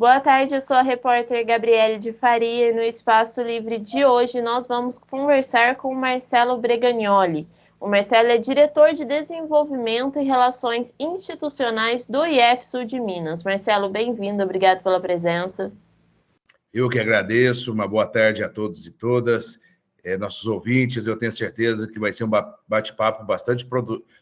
Boa tarde, eu sou a repórter Gabriele de Faria e no Espaço Livre de hoje nós vamos conversar com o Marcelo Bregagnoli. O Marcelo é diretor de Desenvolvimento e Relações Institucionais do IF Sul de Minas. Marcelo, bem-vindo, obrigado pela presença. Eu que agradeço, uma boa tarde a todos e todas, nossos ouvintes. Eu tenho certeza que vai ser um bate-papo bastante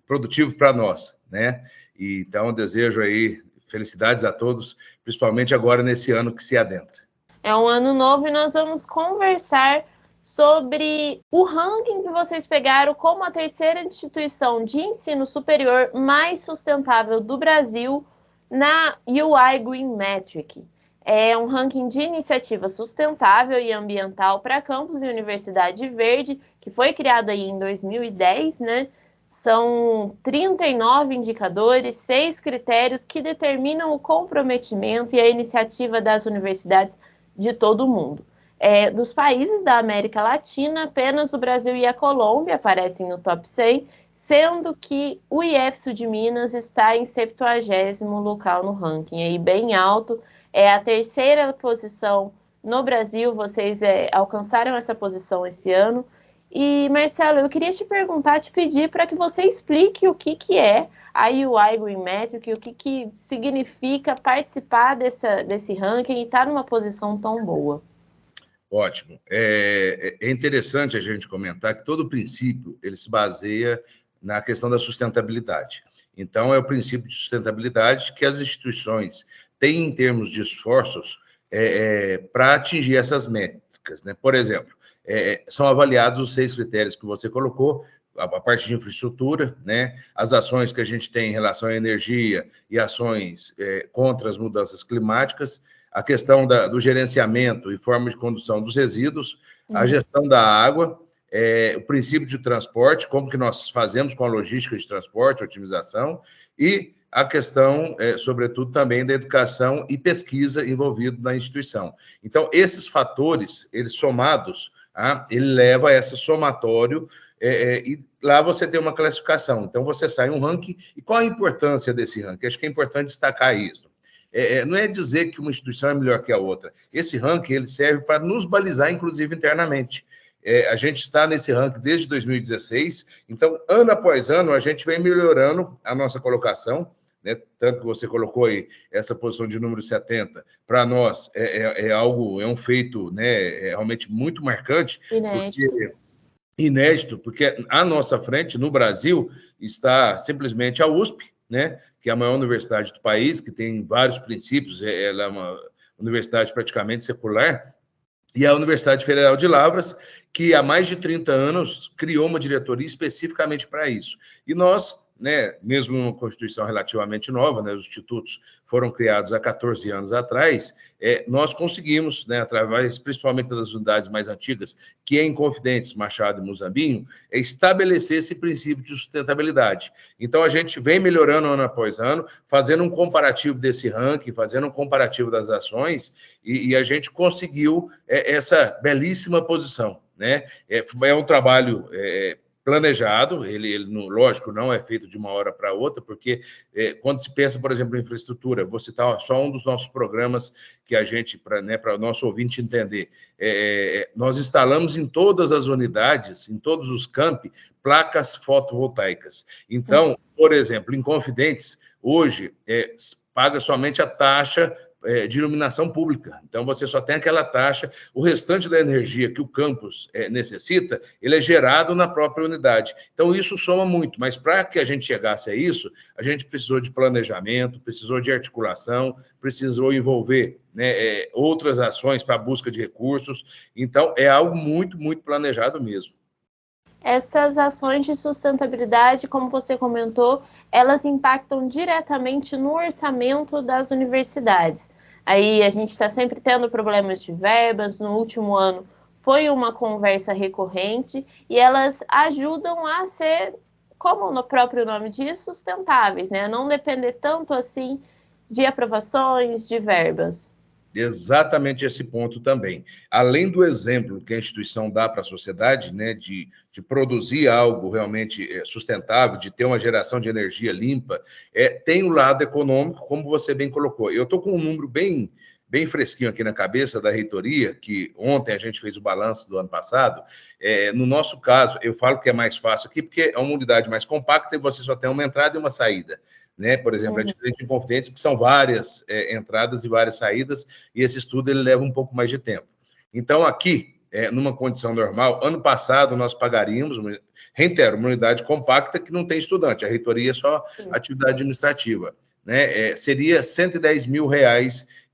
produtivo para nós, né? E, então, desejo aí felicidades a todos, principalmente agora nesse ano que se adentra. É um ano novo e nós vamos conversar sobre o ranking que vocês pegaram como a terceira instituição de ensino superior mais sustentável do Brasil na UI Green Metric. É um ranking de iniciativa sustentável e ambiental para campus e Universidade Verde, que foi criado aí em 2010, né? São 39 indicadores, 6 critérios que determinam o comprometimento e a iniciativa das universidades de todo o mundo. Dos países da América Latina, apenas o Brasil e a Colômbia aparecem no top 100, sendo que o IF Sul de Minas está em 70º local no ranking, aí bem alto. É a terceira posição no Brasil, vocês alcançaram essa posição esse ano. E, Marcelo, eu queria te perguntar, te pedir para que você explique o que é a UI Green Metric, o que significa participar desse ranking e estar numa posição tão boa. Ótimo. É interessante a gente comentar que todo o princípio ele se baseia na questão da sustentabilidade. Então, é o princípio de sustentabilidade que as instituições têm em termos de esforços para atingir essas métricas, né? Por exemplo, são avaliados os 6 critérios que você colocou, a parte de infraestrutura, né? As ações que a gente tem em relação à energia e ações contra as mudanças climáticas, a questão do gerenciamento e forma de condução dos resíduos, a gestão da água, o princípio de transporte, como que nós fazemos com a logística de transporte, otimização, e a questão, sobretudo, também da educação e pesquisa envolvido na instituição. Então, esses fatores, eles somados, ele leva a esse somatório e lá você tem uma classificação. Então, você sai um ranking. E qual a importância desse ranking? Acho que é importante destacar isso. Não é dizer que uma instituição é melhor que a outra. Esse ranking ele serve para nos balizar, inclusive, internamente. A gente está nesse ranking desde 2016, então, ano após ano, a gente vem melhorando a nossa colocação, né? Tanto que você colocou aí essa posição de número 70, para nós é um feito, né, realmente muito marcante, inédito, porque à nossa frente, no Brasil, está simplesmente a USP, né, que é a maior universidade do país, que tem vários princípios, ela é uma universidade praticamente secular, e a Universidade Federal de Lavras, que há mais de 30 anos criou uma diretoria especificamente para isso. E nós, né, mesmo uma Constituição relativamente nova, né, os institutos foram criados há 14 anos atrás, nós conseguimos, né, através principalmente das unidades mais antigas, que é Inconfidentes, Machado e Muzambinho, estabelecer esse princípio de sustentabilidade. Então, a gente vem melhorando ano após ano, fazendo um comparativo desse ranking, fazendo um comparativo das ações, e a gente conseguiu essa belíssima posição, né? É um trabalho planejado, ele lógico, não é feito de uma hora para outra, porque quando se pensa, por exemplo, em infraestrutura, vou citar só um dos nossos programas que a gente, para o nosso ouvinte entender, nós instalamos em todas as unidades, em todos os campi, placas fotovoltaicas. Então, por exemplo, em Confidentes, hoje, paga somente a taxa de iluminação pública. Então, você só tem aquela taxa, o restante da energia que o campus necessita, ele é gerado na própria unidade. Então, isso soma muito, mas para que a gente chegasse a isso, a gente precisou de planejamento, precisou de articulação, precisou envolver, né, outras ações para a busca de recursos. Então, é algo muito, muito planejado mesmo. Essas ações de sustentabilidade, como você comentou, elas impactam diretamente no orçamento das universidades. Aí a gente está sempre tendo problemas de verbas, no último ano foi uma conversa recorrente, e elas ajudam a ser, como no próprio nome diz, sustentáveis, né? Não depender tanto assim de aprovações, de verbas. Exatamente esse ponto também. Além do exemplo que a instituição dá para a sociedade, né, de produzir algo realmente sustentável, de ter uma geração de energia limpa, tem o lado econômico, como você bem colocou. Eu estou com um número bem bem fresquinho aqui na cabeça da reitoria, que ontem a gente fez o balanço do ano passado. No nosso caso, eu falo que é mais fácil aqui, porque é uma unidade mais compacta e você só tem uma entrada e uma saída. Né? Por exemplo, é diferente de Inconfidentes, que são várias entradas e várias saídas, e esse estudo ele leva um pouco mais de tempo. Então, aqui, numa condição normal, ano passado nós pagaríamos, reitero, uma unidade compacta que não tem estudante, a reitoria é só atividade administrativa. Né? Seria R$110 mil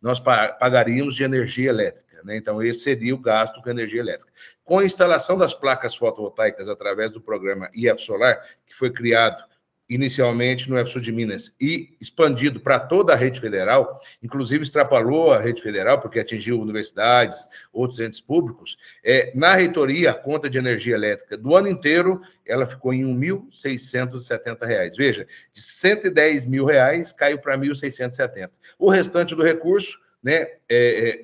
nós pagaríamos de energia elétrica. Né? Então, esse seria o gasto com energia elétrica. Com a instalação das placas fotovoltaicas através do programa IF Solar, que foi criado inicialmente no EFSU de Minas e expandido para toda a rede federal, inclusive extrapolou a rede federal, porque atingiu universidades, outros entes públicos, na reitoria, a conta de energia elétrica do ano inteiro, ela ficou em R$1.670. Veja, de R$110 mil caiu para R$1.670. O restante do recurso, né,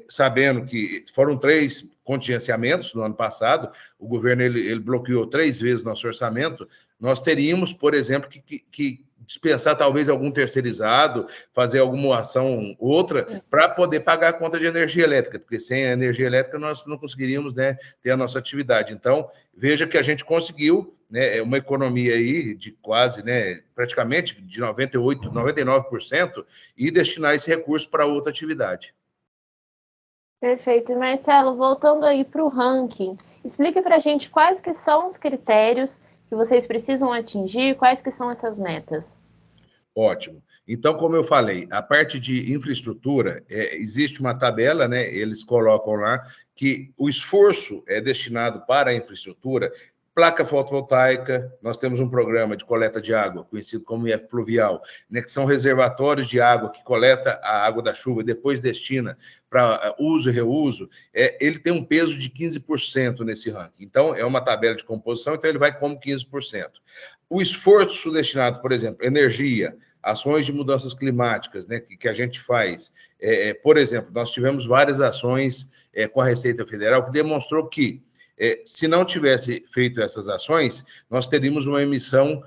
sabendo que foram 3 contingenciamentos no ano passado, o governo ele bloqueou 3 vezes nosso orçamento, nós teríamos, por exemplo, que dispensar talvez algum terceirizado, fazer alguma ação outra, para poder pagar a conta de energia elétrica, porque sem a energia elétrica nós não conseguiríamos, né, ter a nossa atividade. Então, veja que a gente conseguiu, né, uma economia aí de quase, né, praticamente de 98%, 99%, e destinar esse recurso para outra atividade. Perfeito. E Marcelo, voltando aí para o ranking, explique para a gente quais que são os critérios que vocês precisam atingir, quais que são essas metas. Ótimo. Então, como eu falei, a parte de infraestrutura, existe uma tabela, né? Eles colocam lá que o esforço é destinado para a infraestrutura, placa fotovoltaica, nós temos um programa de coleta de água, conhecido como IF Pluvial, né, que são reservatórios de água que coleta a água da chuva e depois destina para uso e reuso, ele tem um peso de 15% nesse ranking. Então, é uma tabela de composição, então ele vai como 15%. O esforço destinado, por exemplo, energia, ações de mudanças climáticas, né, que a gente faz. Por exemplo, nós tivemos várias ações com a Receita Federal que demonstrou que, se não tivesse feito essas ações, nós teríamos uma emissão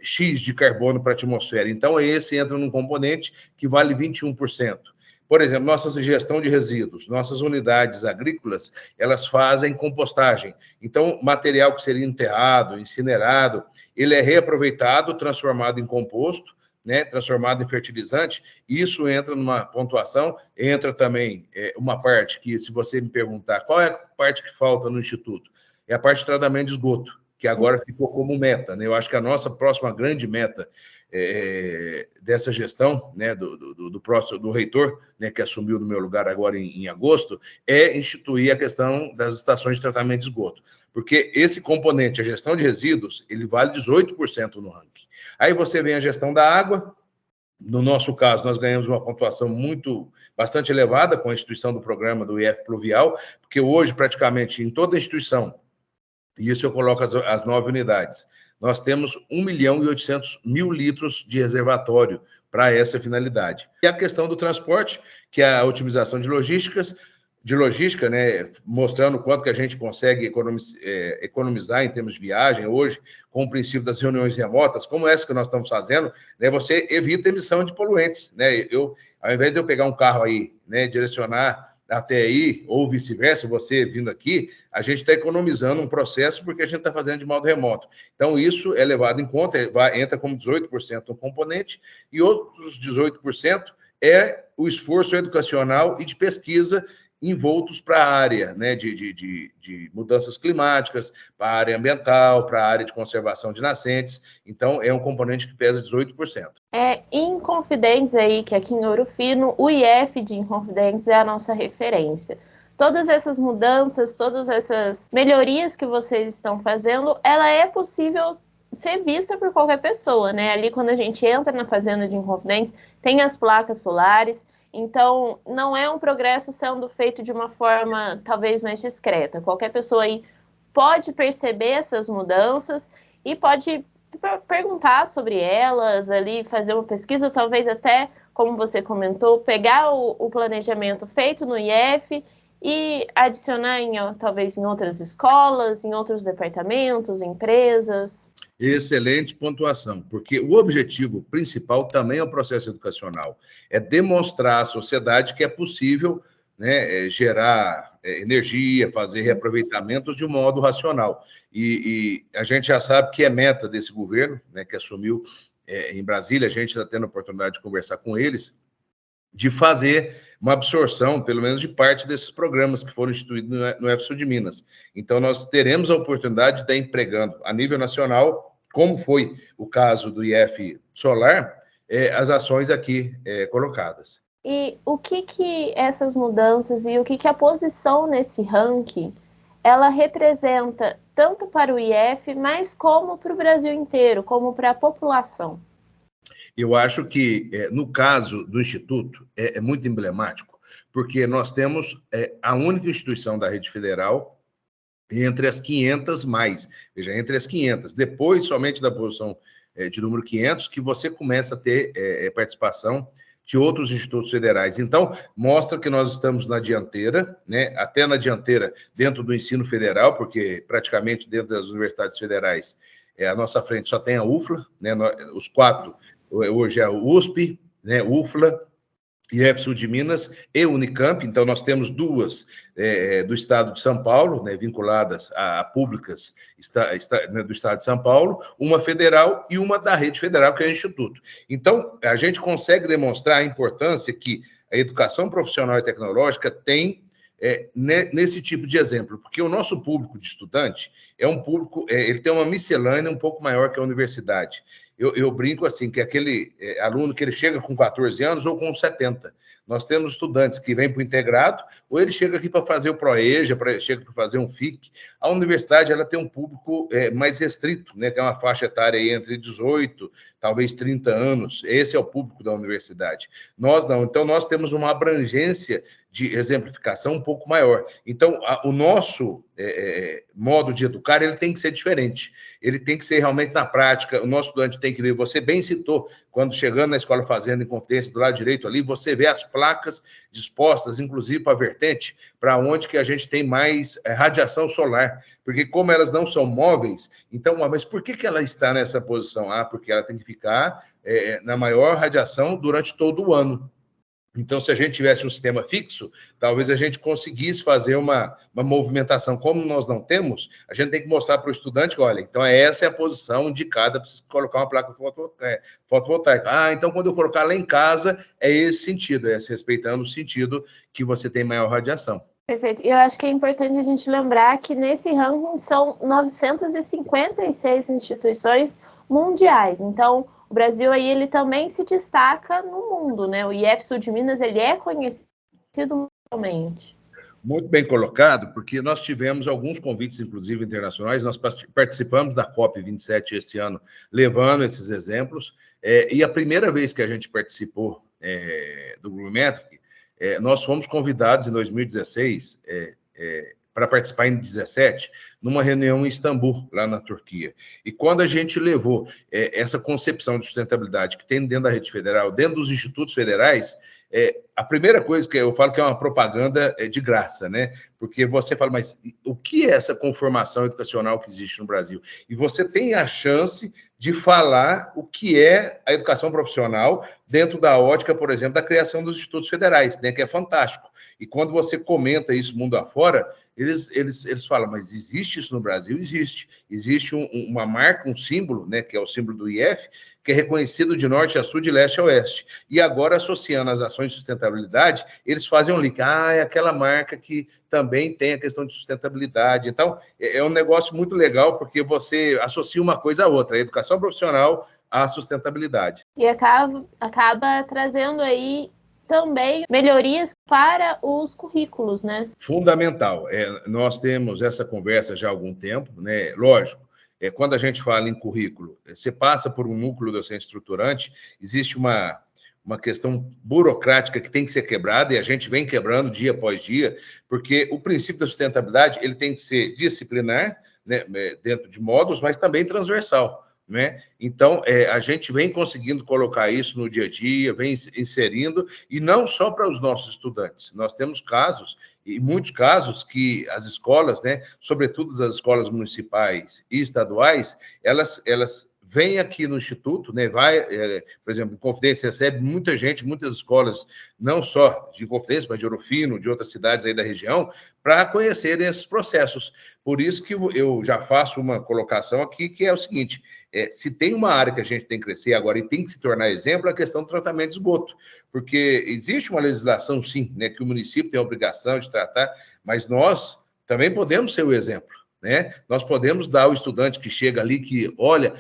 X de carbono para a atmosfera. Então, esse entra num componente que vale 21%. Por exemplo, nossa gestão de resíduos, nossas unidades agrícolas, elas fazem compostagem. Então, material que seria enterrado, incinerado, ele é reaproveitado, transformado em composto, né, transformado em fertilizante. Isso entra numa pontuação, entra também uma parte que, se você me perguntar qual é a parte que falta no Instituto, é a parte de tratamento de esgoto, que agora ficou como meta. Né? Eu acho que a nossa próxima grande meta dessa gestão, né, do reitor, né, que assumiu no meu lugar agora em agosto, é instituir a questão das estações de tratamento de esgoto. Porque esse componente, a gestão de resíduos, ele vale 18% no ranking. Aí você vem a gestão da água. No nosso caso, nós ganhamos uma pontuação bastante elevada com a instituição do programa do IF Pluvial, porque hoje, praticamente, em toda a instituição, e isso eu coloco as 9 unidades, nós temos 1.800.000 litros de reservatório para essa finalidade. E a questão do transporte, que é a otimização de logística, né, mostrando quanto que a gente consegue economizar em termos de viagem hoje, com o princípio das reuniões remotas, como essa que nós estamos fazendo, né, você evita a emissão de poluentes. Né? Ao invés de eu pegar um carro aí, né, direcionar até aí, ou vice-versa, você vindo aqui, a gente está economizando um processo porque a gente está fazendo de modo remoto. Então, isso é levado em conta, entra como 18% no componente, e outros 18% é o esforço educacional e de pesquisa envoltos para a área, né, de mudanças climáticas, para a área ambiental, para a área de conservação de nascentes. Então, é um componente que pesa 18%. Em Inconfidentes aí, que aqui em Ouro Fino, o IF de Inconfidentes é a nossa referência. Todas essas mudanças, todas essas melhorias que vocês estão fazendo, ela é possível ser vista por qualquer pessoa, né? Ali, quando a gente entra na fazenda de Inconfidentes, tem as placas solares. Então, não é um progresso sendo feito de uma forma talvez mais discreta. Qualquer pessoa aí pode perceber essas mudanças e pode perguntar sobre elas, ali fazer uma pesquisa, talvez até, como você comentou, pegar o planejamento feito no IF e adicionar talvez em outras escolas, em outros departamentos, empresas. Excelente pontuação, porque o objetivo principal também é o processo educacional, é demonstrar à sociedade que é possível, né, gerar energia, fazer reaproveitamentos de um modo racional. E a gente já sabe que é meta desse governo, né, que assumiu em Brasília, a gente está tendo a oportunidade de conversar com eles, de fazer uma absorção, pelo menos de parte desses programas que foram instituídos no EFSU de Minas. Então, nós teremos a oportunidade de estar empregando, a nível nacional, como foi o caso do IF Solar, as ações aqui colocadas. E o que essas mudanças e o que a posição nesse ranking, ela representa tanto para o IF, mas como para o Brasil inteiro, como para a população? Eu acho que, no caso do Instituto, é muito emblemático, porque nós temos a única instituição da rede federal entre as 500 mais. Veja, entre as 500. Depois, somente da posição de número 500, que você começa a ter participação de outros institutos federais. Então, mostra que nós estamos na dianteira, né? Até na dianteira dentro do ensino federal, porque praticamente dentro das universidades federais, à nossa frente só tem a UFLA, né? Os 4, hoje é a USP, né? UFLA, IFSU de Minas e Unicamp. Então, nós temos 2 do estado de São Paulo, né, vinculadas a públicas né, do estado de São Paulo, uma federal e uma da rede federal, que é o Instituto. Então, a gente consegue demonstrar a importância que a educação profissional e tecnológica tem nesse tipo de exemplo, porque o nosso público de estudante é um público, ele tem uma miscelânea um pouco maior que a universidade. Eu brinco assim, que aquele aluno que ele chega com 14 anos ou com 70. Nós temos estudantes que vêm para o integrado, ou ele chega aqui para fazer o ProEja, chega para fazer um FIC. A universidade ela tem um público mais restrito, né, que é uma faixa etária aí entre 18, talvez 30 anos. Esse é o público da universidade. Nós não. Então, nós temos uma abrangência de exemplificação um pouco maior. Então, o nosso modo de educar, ele tem que ser diferente. Ele tem que ser realmente na prática. O nosso estudante tem que ver, você bem citou, quando chegando na Escola Fazenda, em Confidência, do lado direito ali, você vê as placas dispostas, inclusive para a vertente, para onde que a gente tem mais radiação solar. Porque como elas não são móveis, então, mas por que ela está nessa posição? Porque ela tem que ficar na maior radiação durante todo o ano. Então, se a gente tivesse um sistema fixo, talvez a gente conseguisse fazer uma movimentação. Como nós não temos, a gente tem que mostrar para o estudante que, olha, então essa é a posição indicada para colocar uma placa fotovoltaica. Então quando eu colocar lá em casa, é esse sentido, respeitando o sentido que você tem maior radiação. Perfeito. E eu acho que é importante a gente lembrar que nesse ranking são 956 instituições mundiais. Então, o Brasil aí ele também se destaca no mundo, né? O IFSU de Minas ele é conhecido mundialmente. Muito bem colocado, porque nós tivemos alguns convites, inclusive internacionais. Nós participamos da COP27 esse ano, levando esses exemplos. E a primeira vez que a gente participou do Glumetric, nós fomos convidados em 2016 para participar em 2017, numa reunião em Istambul, lá na Turquia. E quando a gente levou essa concepção de sustentabilidade que tem dentro da rede federal, dentro dos institutos federais, a primeira coisa que eu falo que é uma propaganda de graça, né? Porque você fala, mas o que é essa conformação educacional que existe no Brasil? E você tem a chance de falar o que é a educação profissional dentro da ótica, por exemplo, da criação dos institutos federais, né? Que é fantástico. E quando você comenta isso mundo afora, eles falam, mas existe isso no Brasil? Existe. Existe uma marca, um símbolo, né, que é o símbolo do IF, que é reconhecido de norte a sul, de leste a oeste. E agora, associando as ações de sustentabilidade, eles fazem um link. É aquela marca que também tem a questão de sustentabilidade. Então, é um negócio muito legal, porque você associa uma coisa à outra, a educação profissional à sustentabilidade. E acaba trazendo aí também melhorias para os currículos, né? Fundamental. Nós temos essa conversa já há algum tempo, né? Lógico, quando a gente fala em currículo, você passa por um núcleo docente estruturante, existe uma questão burocrática que tem que ser quebrada, e a gente vem quebrando dia após dia, porque o princípio da sustentabilidade ele tem que ser disciplinar, né, dentro de módulos, mas também transversal. né? Então, a gente vem conseguindo colocar isso no dia a dia, vem inserindo, e não só para os nossos estudantes. Nós temos casos, e muitos casos, que as escolas, né, sobretudo as escolas municipais e estaduais, elas vêm aqui no Instituto, né, por exemplo, em Confidência recebe muita gente, muitas escolas, não só de Confidência, mas de Ouro Fino, de outras cidades aí da região, para conhecerem esses processos. Por isso que eu já faço uma colocação aqui, que é o seguinte: se tem uma área que a gente tem que crescer agora e tem que se tornar exemplo, é a questão do tratamento de esgoto. Porque existe uma legislação, sim, né, que o município tem a obrigação de tratar, mas nós também podemos ser o exemplo, né? Nós podemos dar ao estudante que chega ali, que olha,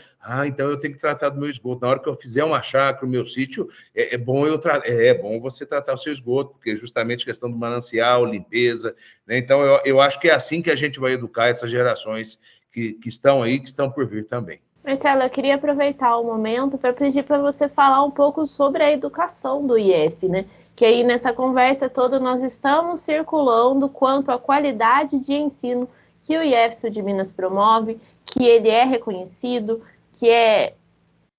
então eu tenho que tratar do meu esgoto. Na hora que eu fizer uma chácara, o meu sítio, é bom você tratar o seu esgoto, porque justamente a questão do manancial, limpeza, né? Então, eu acho que é assim que a gente vai educar essas gerações que estão aí, que estão por vir também. Marcelo, eu queria aproveitar o momento para pedir para você falar um pouco sobre a educação do IF, né? Que aí nessa conversa toda nós estamos circulando quanto à qualidade de ensino que o IF Sul de Minas promove, que ele é reconhecido,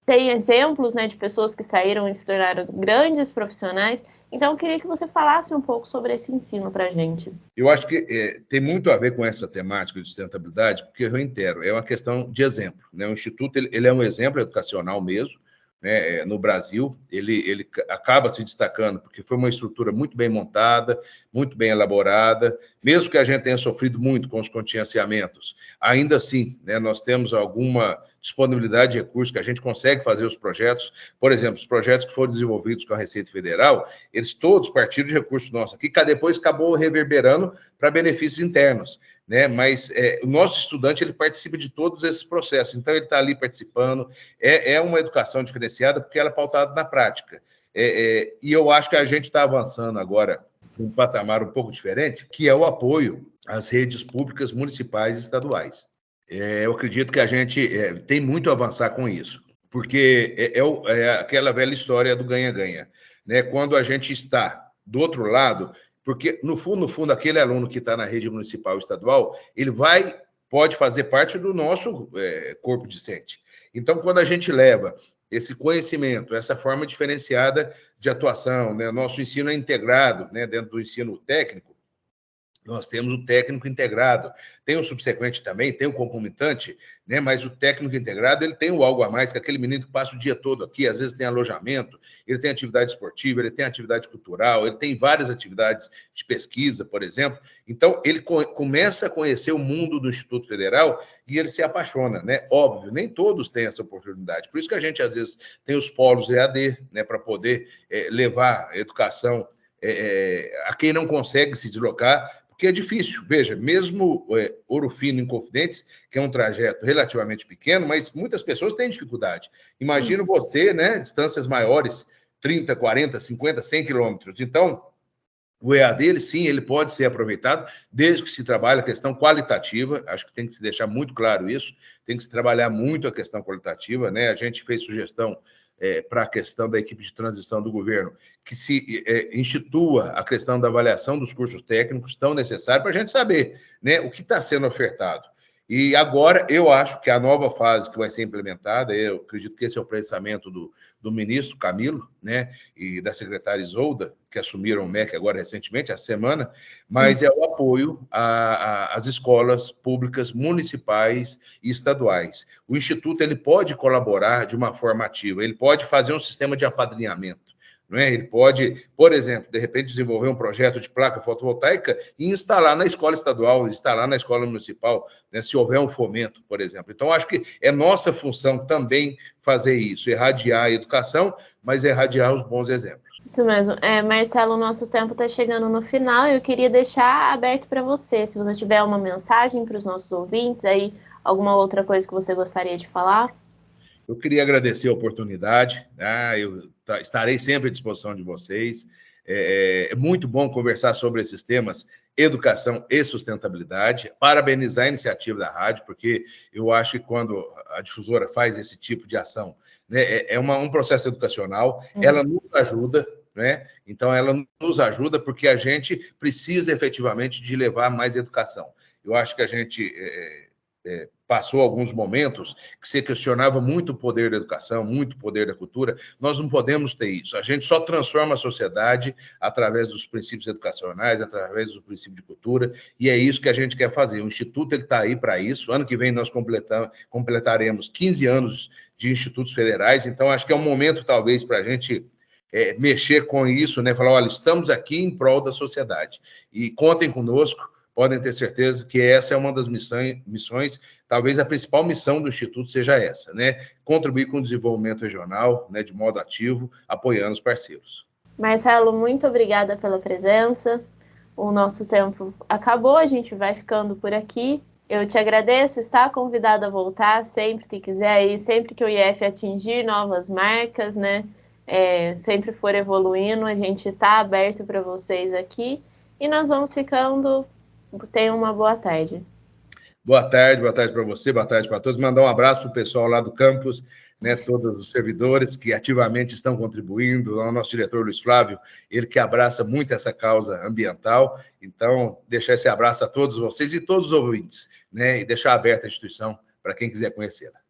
tem exemplos, né, de pessoas que saíram e se tornaram grandes profissionais. Então, eu queria que você falasse um pouco sobre esse ensino para a gente. Eu acho que tem muito a ver com essa temática de sustentabilidade, porque, eu reitero, é uma questão de exemplo, né? O Instituto ele é um exemplo educacional mesmo, né? No Brasil, ele acaba se destacando porque foi uma estrutura muito bem montada, muito bem elaborada, mesmo que a gente tenha sofrido muito com os contingenciamentos, ainda assim, né, nós temos alguma disponibilidade de recursos que a gente consegue fazer os projetos. Por exemplo, os projetos que foram desenvolvidos com a Receita Federal, eles todos partiram de recursos nossos aqui, que depois acabou reverberando para benefícios internos, né? Mas o nosso estudante, ele participa de todos esses processos, então ele está ali participando. É uma educação diferenciada porque ela é pautada na prática. E eu acho que a gente está avançando agora um patamar um pouco diferente, que é o apoio às redes públicas municipais e estaduais. Eu acredito que a gente tem muito a avançar com isso, porque é aquela velha história do ganha-ganha, né? Quando a gente está do outro lado, porque, no fundo, aquele aluno que está na rede municipal e estadual, ele pode fazer parte do nosso corpo docente. Então, quando a gente leva esse conhecimento, essa forma diferenciada de atuação, né? Nosso ensino é integrado, né? Dentro do ensino técnico, nós temos o técnico integrado, tem o subsequente também, tem o concomitante, né? Mas o técnico integrado, ele tem o algo a mais, que aquele menino que passa o dia todo aqui, às vezes tem alojamento, ele tem atividade esportiva, ele tem atividade cultural, ele tem várias atividades de pesquisa, por exemplo. Então, ele começa a conhecer o mundo do Instituto Federal e ele se apaixona, né? Óbvio, nem todos têm essa oportunidade. Por isso que a gente, às vezes, tem os polos EAD, né? Para poder levar a educação a quem não consegue se deslocar, porque é difícil. Veja, mesmo Ouro Fino em Confidentes, que é um trajeto relativamente pequeno, mas muitas pessoas têm dificuldade. Imagino você, né, distâncias maiores, 30, 40, 50, 100 quilômetros. Então, o EAD, ele pode ser aproveitado, desde que se trabalhe a questão qualitativa. Acho que tem que se deixar muito claro isso, tem que se trabalhar muito a questão qualitativa, né? A gente fez sugestão para a questão da equipe de transição do governo, que se institua a questão da avaliação dos cursos técnicos tão necessários para a gente saber, né, o que está sendo ofertado. E agora, eu acho que a nova fase que vai ser implementada, eu acredito que esse é o pensamento do ministro Camilo, né, e da secretária Isolda, que assumiram o MEC agora recentemente, essa semana, mas é o apoio às escolas públicas municipais e estaduais. O Instituto, ele pode colaborar de uma forma ativa, ele pode fazer um sistema de apadrinhamento, não é? Ele pode, por exemplo, de repente, desenvolver um projeto de placa fotovoltaica e instalar na escola estadual, instalar na escola municipal, né, se houver um fomento, por exemplo. Então, acho que é nossa função também fazer isso, irradiar a educação, mas irradiar os bons exemplos. Isso mesmo. Marcelo, o nosso tempo está chegando no final e eu queria deixar aberto para você, se você tiver uma mensagem para os nossos ouvintes, aí alguma outra coisa que você gostaria de falar. Eu queria agradecer a oportunidade, né? Eu estarei sempre à disposição de vocês. É muito bom conversar sobre esses temas, educação e sustentabilidade. Parabenizar a iniciativa da rádio, porque eu acho que quando a difusora faz esse tipo de ação, né, um processo educacional, ela nos ajuda, né? Então, ela nos ajuda porque a gente precisa efetivamente de levar mais educação. Eu acho que a gente passou alguns momentos que se questionava muito o poder da educação, muito o poder da cultura. Nós não podemos ter isso. A gente só transforma a sociedade através dos princípios educacionais, através do princípio de cultura, e é isso que a gente quer fazer. O Instituto está aí para isso. Ano que vem nós completaremos 15 anos de institutos federais, então acho que é um momento, talvez, para a gente mexer com isso, né? Falar, olha, estamos aqui em prol da sociedade, e contem conosco. Podem ter certeza que essa é uma das missões, talvez a principal missão do Instituto seja essa, né? Contribuir com o desenvolvimento regional, né, de modo ativo, apoiando os parceiros. Marcelo, muito obrigada pela presença. O nosso tempo acabou, a gente vai ficando por aqui. Eu te agradeço, está convidado a voltar sempre que quiser, e sempre que o IF atingir novas marcas, né? Sempre for evoluindo, a gente está aberto para vocês aqui. E nós vamos ficando. Tenha uma boa tarde. Boa tarde para você, boa tarde para todos. Mandar um abraço para o pessoal lá do campus, né, todos os servidores que ativamente estão contribuindo, o nosso diretor Luiz Flávio, ele que abraça muito essa causa ambiental. Então, deixar esse abraço a todos vocês e todos os ouvintes, né, e deixar aberta a instituição para quem quiser conhecê-la.